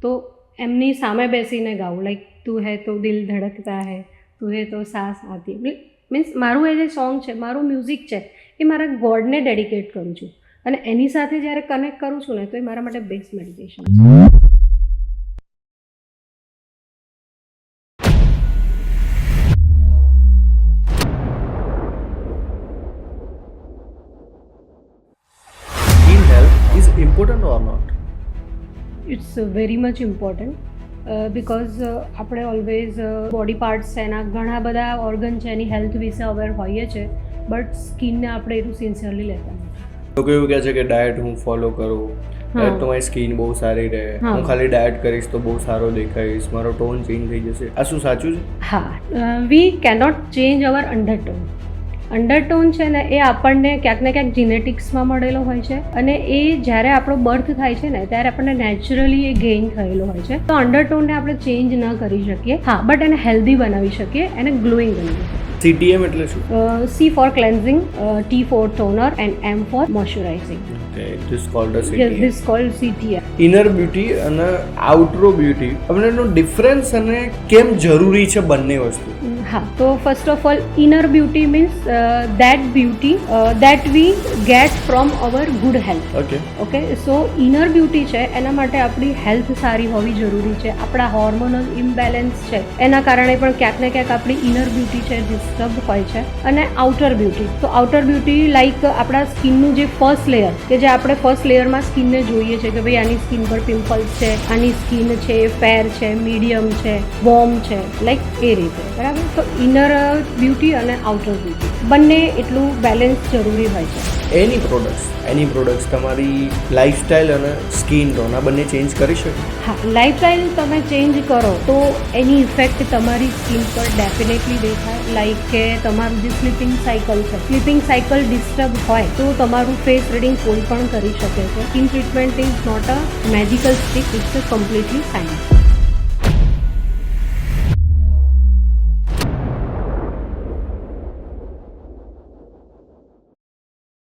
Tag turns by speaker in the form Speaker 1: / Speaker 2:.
Speaker 1: તો એમની સામે બેસીને ગાવું, લાઈક તું હે તો દિલ ધડકતા હે, તું હે તો સાસ આતી, મીન્સ મારું એ જે સોંગ છે, મારું મ્યુઝિક છે, એ મારા ગોડને ડેડિકેટ કરું છું. અને એની સાથે જ્યારે કનેક્ટ કરું છું ને, તો એ મારા માટે બેસ્ટ મેડિટેશન છે.
Speaker 2: Skin health is important or not?
Speaker 1: It's very much important because આપણે ઓલવેઝ બોડી પાર્ટ્સ છે, એના ઘણા બધા ઓર્ગન છે, એની હેલ્થ વિશે અવેર હોઈએ છીએ, બટ સ્કિનને આપણે એટલું સિન્સિયરલી લેતા નથી.
Speaker 2: લોકો એવું કહે છે કે ડાયટ હું ફોલો કરું, ડાયટ તો મારી સ્કિન બહુ સારી રહે, હું ખાલી ડાયટ કરીશ તો બહુ સારો દેખાઈશ, મારો ટોન ચેન્જ થઈ જશે. આ શું સાચું છે?
Speaker 1: હા, વી કેનોટ ચેન્જ અવર અંડરટોન. અંડરટોન છે ને, એ આપણને ક્યાંક ને ક્યાંક જીનેટિક્સમાં મળેલો હોય છે, અને એ જ્યારે આપણો બર્થ થાય છે ને, ત્યારે આપણને નેચરલી એ ગેઇન થયેલો હોય છે. તો અંડરટોનને આપણે ચેન્જ ન કરી શકીએ, હા, બટ એને હેલ્ધી બનાવી શકીએ, એને ગ્લોઈંગ બનાવી શકીએ.
Speaker 2: CTM એટલે શું?
Speaker 1: C for cleansing, T for toner and M for moisturizing.
Speaker 2: Okay, it is called a
Speaker 1: Yes,
Speaker 2: CTM.
Speaker 1: this is called CTM.
Speaker 2: Inner beauty અને આઉટરો બ્યુટી, આપણે એનો ડિફરન્સ અને કેમ જરૂરી છે બંને વસ્તુ?
Speaker 1: હા, તો first of all, inner beauty means that beauty that we get from our good health. Okay, so inner beauty છે, એના માટે આપણી હેલ્થ સારી હોવી જરૂરી છે. આપણા હોર્મોનલ ઇમ્બેલેન્સ છે, એના કારણે પણ ક્યાંક ને ક્યાંક આપણી ઇનર બ્યુટી છે ડિસ્ટર્બ હોય છે. અને આઉટર બ્યુટી, તો આઉટર બ્યુટી લાઈક આપણા સ્કિનનું જે ફર્સ્ટ લેયર, કે જે આપણે ફર્સ્ટ લેયરમાં સ્કિનને જોઈએ છે કે ભાઈ આની સ્કિન પર પિમ્પલ્સ છે, આની સ્કિન છે ફેર છે, મીડિયમ છે, વોર્મ છે, લાઈક એ રીતે, બરાબર. તો ઇનર બ્યુટી અને આઉટર બ્યુટી બંને એટલું બેલેન્સ જરૂરી હોય છે.
Speaker 2: એની પ્રોડક્ટ્સ તમારી લાઈફસ્ટાઈલ અને સ્કિન ટોન આ બંને ચેન્જ કરી શકે?
Speaker 1: હા, લાઈફસ્ટાઈલ તમે ચેન્જ કરો તો એની ઇફેક્ટ તમારી સ્કિન પર ડેફિનેટલી દેખાય. લાઈક કે તમારું જે સ્લીપિંગ સાયકલ ડિસ્ટર્બ હોય તો તમારું ફેસ રીડિંગ કોઈ પણ કરી શકે છે. Skin treatment is not a magical stick, it's a completely science.